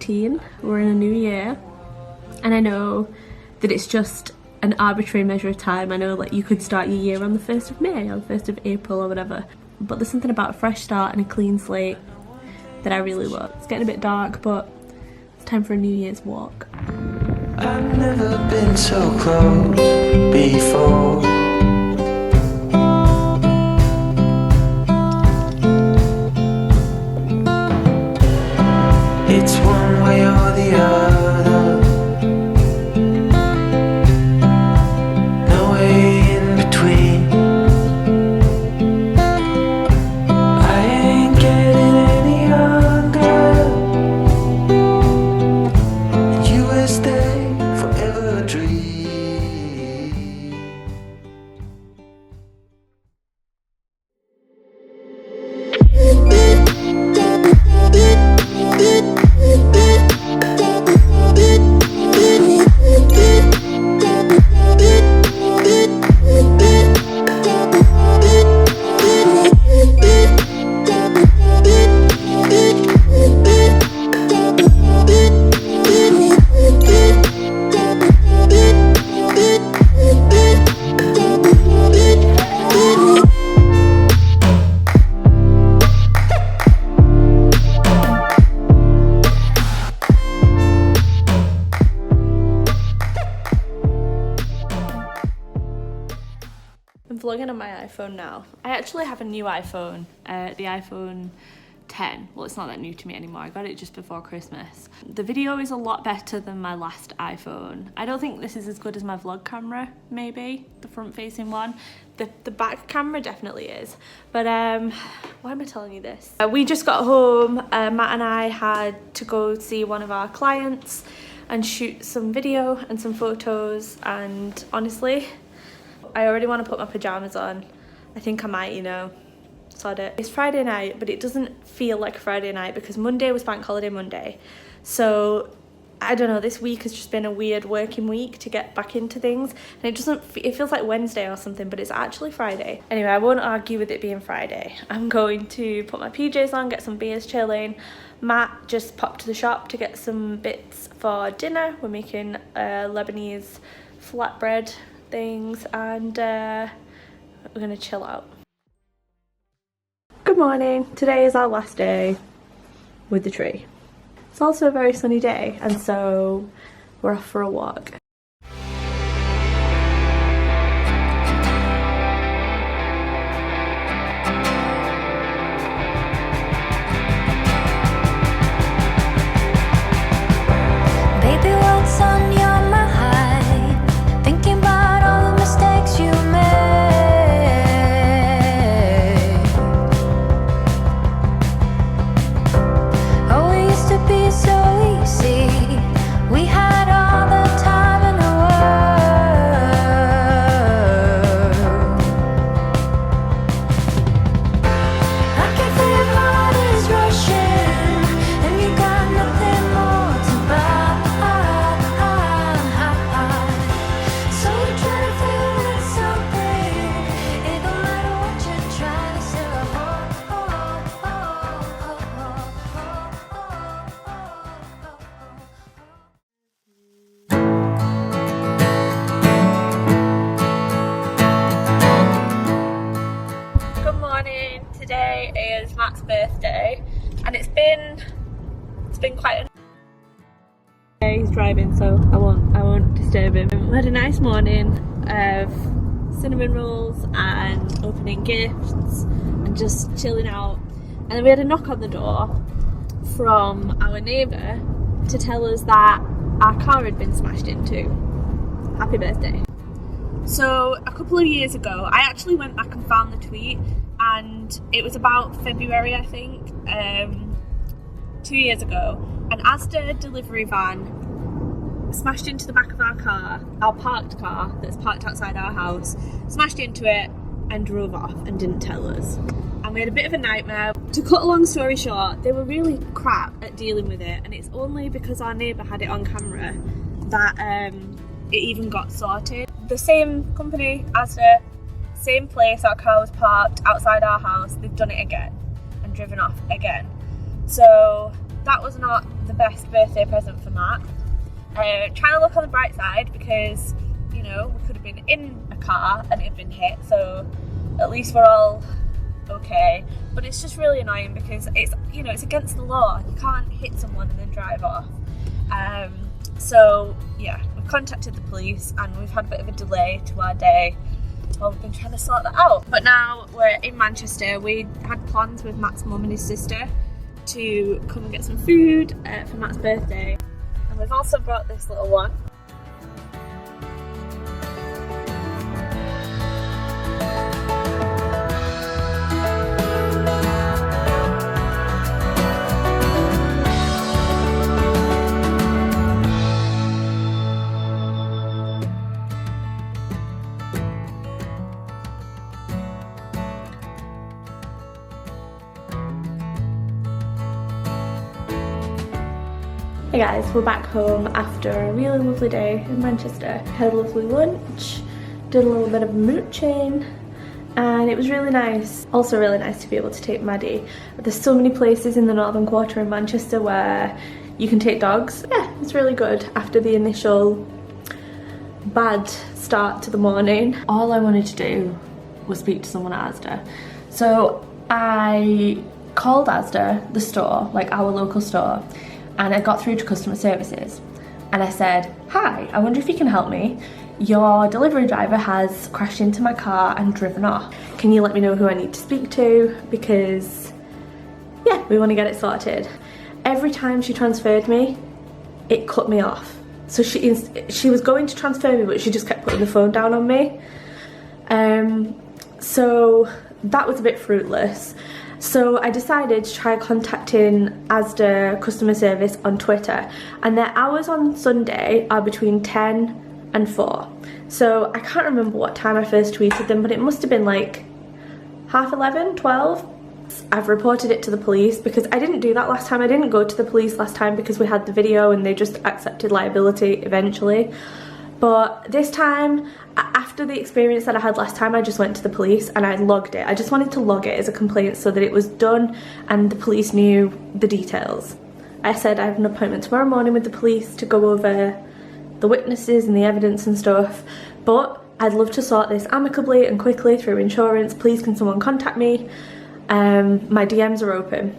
2018, we're in a new year, and I know that it's just an arbitrary measure of time. I know like you could start your year on the 1st of May or the 1st of April or whatever, but there's something about a fresh start and a clean slate that I really love. It's getting a bit dark, but it's time for a New Year's walk. I've never been so close before. It's one way or the other, no way in between. I ain't getting any younger, and you will stay forever a dream. I'm vlogging on my iPhone now. I actually have a new iPhone, the iPhone 10. Well, it's not that new to me anymore. I got it just before Christmas. The video is a lot better than my last iPhone. I don't think this is as good as my vlog camera, maybe, the front-facing one. The back camera definitely is. But why am I telling you this? We just got home. Matt and I had to go see one of our clients and shoot some video and some photos, and honestly, I already want to put my pajamas on. I think I might, you know, sod it. It's Friday night, but it doesn't feel like Friday night because Monday was Bank Holiday Monday. So, I don't know, this week has just been a weird working week to get back into things. And it feels like Wednesday or something, but it's actually Friday. Anyway, I won't argue with it being Friday. I'm going to put my PJs on, get some beers chilling. Matt just popped to the shop to get some bits for dinner. We're making Lebanese flatbread things, and we're gonna chill out. Good morning. Today is our last day with the tree. It's also a very sunny day, and so we're off for a walk. Baby, what's on your mind? Thinking about all the mistakes you made. Oh, it used to be so easy. We had all the time in the world. I can feel your heart is rushing, and you got nothing more to buy. So you try to feel with something. It don't matter what you try to say. Good morning. Today is Matt's birthday, and it's been quite a he's driving, so I won't disturb him. We had a nice morning of cinnamon rolls and opening gifts and just chilling out, and then we had a knock on the door from our neighbour to tell us that our car had been smashed into. Happy birthday. So a couple of years ago, I actually went back and found the tweet, and it was about February, I think, 2 years ago. An Asda delivery van smashed into the back of our car, our parked car that's parked outside our house, smashed into it and drove off and didn't tell us. And we had a bit of a nightmare. To cut a long story short, they were really crap at dealing with it, and it's only because our neighbour had it on camera that it even got sorted. The same company, Asda, same place our car was parked outside our house, they've done it again and driven off again. So that was not the best birthday present for Matt. Trying to look on the bright side because, you know, we could have been in a car and it had been hit, so at least we're all okay. But it's just really annoying because it's, you know, it's against the law. You can't hit someone and then drive off. So yeah, we've contacted the police and we've had a bit of a delay to our day. Well, we've been trying to sort that out. But now we're in Manchester. We had plans with Matt's mum and his sister to come and get some food for Matt's birthday. And we've also brought this little one. Hey guys, we're back home after a really lovely day in Manchester. Had a lovely lunch, did a little bit of mooching, and it was really nice. Also really nice to be able to take Maddie. There's so many places in the northern quarter in Manchester where you can take dogs. Yeah, it's really good after the initial bad start to the morning. All I wanted to do was speak to someone at Asda. So I called Asda, the store, like our local store, and I got through to customer services and I said, "Hi, I wonder if you can help me. Your delivery driver has crashed into my car and driven off. Can you let me know who I need to speak to? Because, yeah, we want to get it sorted." Every time she transferred me, it cut me off. So she was going to transfer me, but she just kept putting the phone down on me. So that was a bit fruitless. So I decided to try contacting Asda customer service on Twitter, and their hours on Sunday are between 10 and 4. So I can't remember what time I first tweeted them, but it must have been like 11:30, 12. I've reported it to the police because I didn't do that last time. I didn't go to the police last time because we had the video and they just accepted liability eventually. But this time, after the experience that I had last time, I just went to the police and I logged it. I just wanted to log it as a complaint so that it was done and the police knew the details. I said I have an appointment tomorrow morning with the police to go over the witnesses and the evidence and stuff, but I'd love to sort this amicably and quickly through insurance. Please can someone contact me? My DMs are open.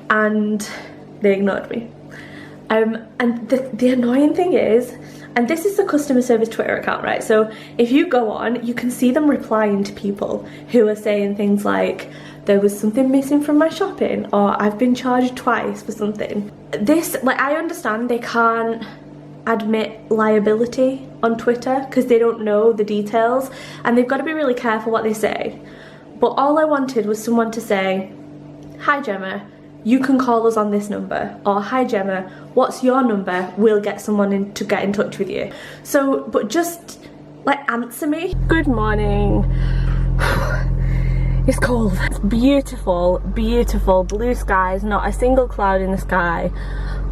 And they ignored me. And the annoying thing is, and this is the customer service Twitter account, right? So if you go on, you can see them replying to people who are saying things like, "There was something missing from my shopping," or "I've been charged twice for something." This, like, I understand they can't admit liability on Twitter because they don't know the details and they've got to be really careful what they say. But all I wanted was someone to say, "Hi Gemma, you can call us on this number," or "Hi Gemma, what's your number? We'll get someone in to get in touch with you." So, but just like answer me. Good morning. It's cold. It's beautiful, beautiful blue skies, not a single cloud in the sky,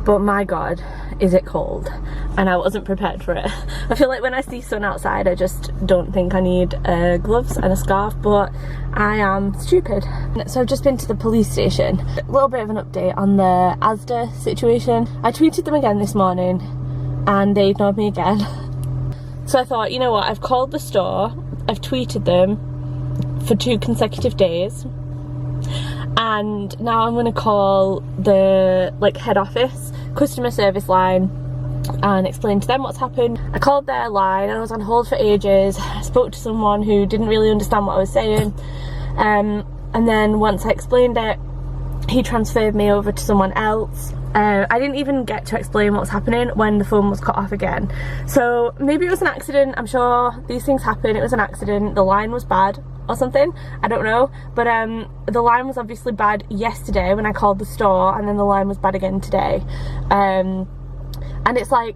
but my God, is it cold. And I wasn't prepared for it. I feel like when I see sun outside, I just don't think I need gloves and a scarf, but I am stupid. So I've just been to the police station. A little bit of an update on the Asda situation. I tweeted them again this morning and they ignored me again. So I thought, you know what, I've called the store, I've tweeted them for 2 consecutive days, and now I'm gonna call the head office customer service line and explain to them what's happened. I called their line and I was on hold for ages. I spoke to someone who didn't really understand what I was saying, and then once I explained it, he transferred me over to someone else. I didn't even get to explain what was happening when the phone was cut off again. So maybe it was an accident. I'm sure these things happen. It was an accident. The line was bad or something, I don't know, but the line was obviously bad yesterday when I called the store, and then the line was bad again today. And it's like,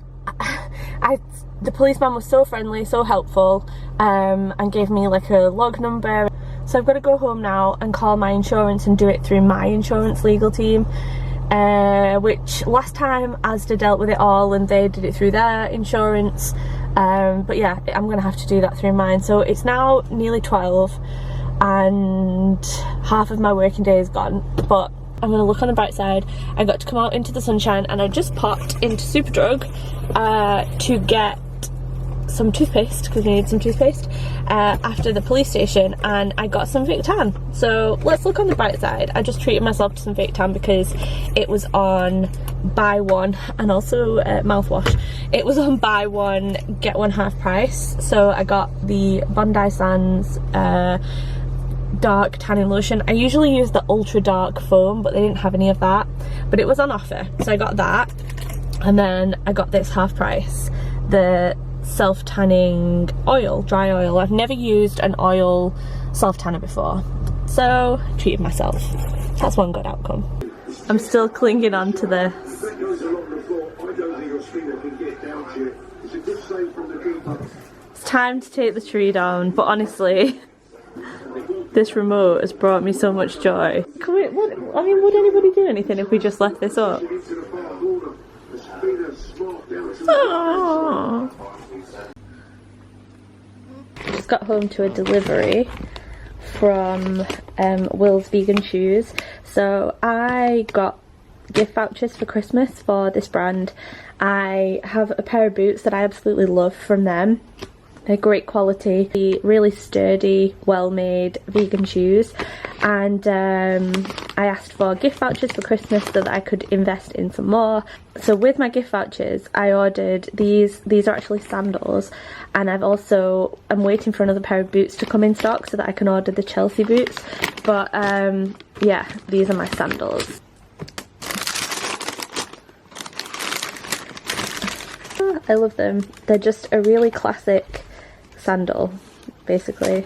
the policeman was so friendly, so helpful, and gave me like a log number. So I've got to go home now and call my insurance and do it through my insurance legal team, which last time Asda dealt with it all and they did it through their insurance. But yeah, I'm gonna have to do that through mine. So it's now nearly 12 and half of my working day is gone, but I'm gonna look on the bright side. I got to come out into the sunshine, and I just popped into Superdrug to get some toothpaste, because we need some toothpaste after the police station, and I got some fake tan. So let's look on the bright side. I just treated myself to some fake tan because it was on buy one, and also mouthwash. It was on buy one get one half price. So I got the Bondi Sands dark tanning lotion. I usually use the ultra dark foam, but they didn't have any of that, but it was on offer, so I got that. And then I got this half price, the self-tanning oil, dry oil. I've never used an oil self-tanner before, so I treated myself. That's one good outcome. I'm still clinging on to this. It's time to take the tree down, but honestly, this remote has brought me so much joy. Would anybody do anything if we just left this up? Oh. Just got home to a delivery from Will's Vegan Shoes. So I got gift vouchers for Christmas for this brand. I have a pair of boots that I absolutely love from them. They're great quality, really sturdy, well-made vegan shoes, and I asked for gift vouchers for Christmas so that I could invest in some more. So with my gift vouchers, I ordered these are actually sandals, and I'm waiting for another pair of boots to come in stock so that I can order the Chelsea boots. But yeah, these are my sandals. I love them. They're just a really classic sandal, basically.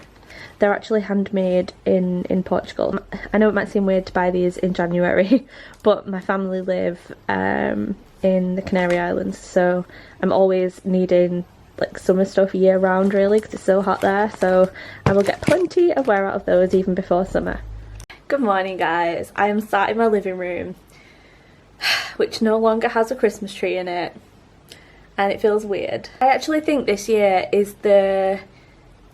They're actually handmade in Portugal. I know it might seem weird to buy these in January, but my family live in the Canary Islands, so I'm always needing like summer stuff year round really, because it's so hot there, so I will get plenty of wear out of those even before summer. Good morning guys. I am sat in my living room, which no longer has a Christmas tree in it, and it feels weird. I actually think this year is the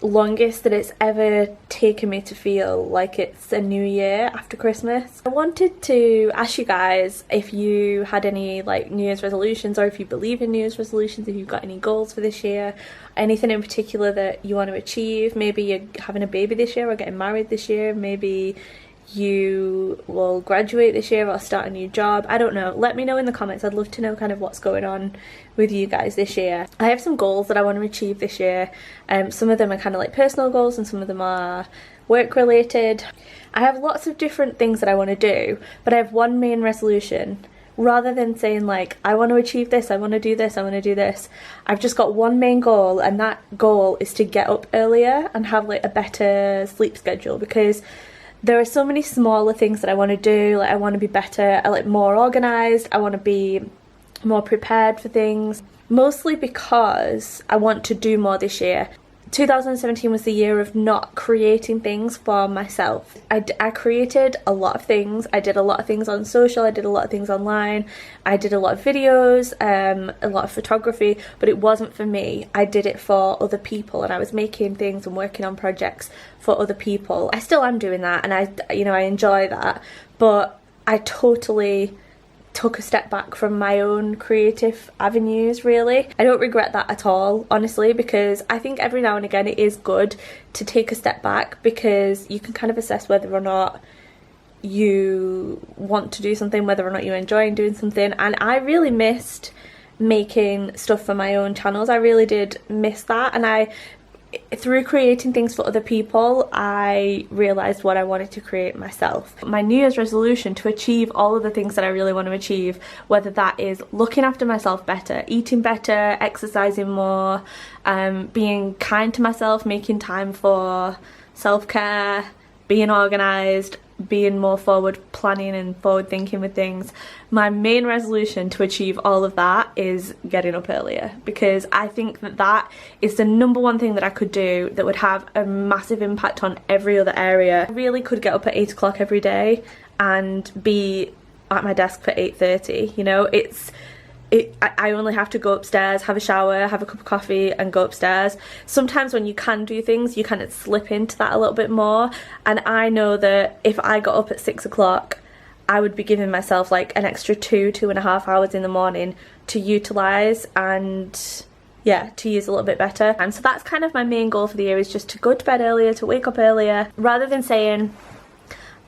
longest that it's ever taken me to feel like it's a new year after Christmas. I wanted to ask you guys if you had any like New Year's resolutions, or if you believe in New Year's resolutions, if you've got any goals for this year, anything in particular that you want to achieve. Maybe you're having a baby this year or getting married this year, maybe you will graduate this year or start a new job. I don't know. Let me know in the comments. I'd love to know kind of what's going on with you guys this year. I have some goals that I want to achieve this year. Some of them are kind of like personal goals and some of them are work related. I have lots of different things that I want to do, but I have one main resolution. Rather than saying like, I want to achieve this, I want to do this, I want to do this, I've just got one main goal, and that goal is to get up earlier and have like a better sleep schedule, because there are so many smaller things that I want to do. Like I want to be better, like more organised, I want to be more prepared for things, mostly because I want to do more this year. 2017 was the year of not creating things for myself. I created a lot of things. I did a lot of things on social, I did a lot of things online, I did a lot of videos, a lot of photography, but it wasn't for me. I did it for other people, and I was making things and working on projects for other people. I still am doing that, and I enjoy that, but I totally took a step back from my own creative avenues really. I don't regret that at all, honestly, because I think every now and again it is good to take a step back, because you can kind of assess whether or not you want to do something, whether or not you're enjoying doing something. And I really missed making stuff for my own channels. I really did miss that, and through creating things for other people, I realised what I wanted to create myself. My New Year's resolution to achieve all of the things that I really want to achieve, whether that is looking after myself better, eating better, exercising more, being kind to myself, making time for self-care, being organised, being more forward planning and forward thinking with things. My main resolution to achieve all of that is getting up earlier, because I think that is the number one thing that I could do that would have a massive impact on every other area. I really could get up at 8 o'clock every day and be at my desk for 8:30, you know. I only have to go upstairs, have a shower, have a cup of coffee and go upstairs. Sometimes when you can do things, you kind of slip into that a little bit more. And I know that if I got up at 6 o'clock, I would be giving myself like an extra 2.5 hours in the morning to utilise and yeah, to use a little bit better. And so that's kind of my main goal for the year, is just to go to bed earlier, to wake up earlier, rather than saying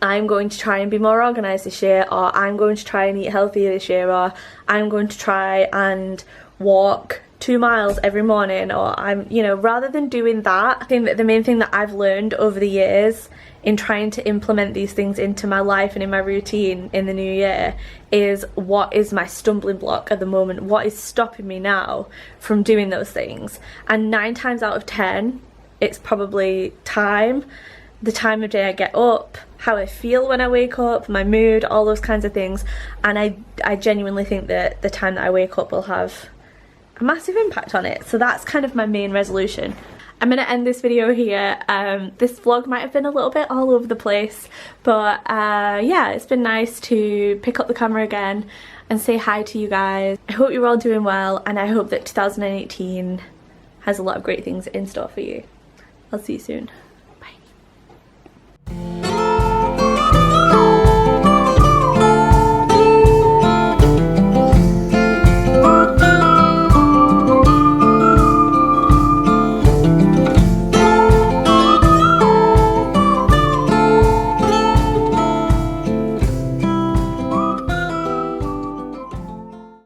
I'm going to try and be more organised this year, or I'm going to try and eat healthier this year, or I'm going to try and walk 2 miles every morning, or I'm, you know, rather than doing that, I think that the main thing that I've learned over the years in trying to implement these things into my life and in my routine in the new year is what is my stumbling block at the moment, what is stopping me now from doing those things. And 9 times out of 10 it's probably time, the time of day I get up, how I feel when I wake up, my mood, all those kinds of things. And I genuinely think that the time that I wake up will have a massive impact on it. So that's kind of my main resolution. I'm gonna end this video here. This vlog might have been a little bit all over the place, but yeah, it's been nice to pick up the camera again and say hi to you guys. I hope you're all doing well, and I hope that 2018 has a lot of great things in store for you. I'll see you soon.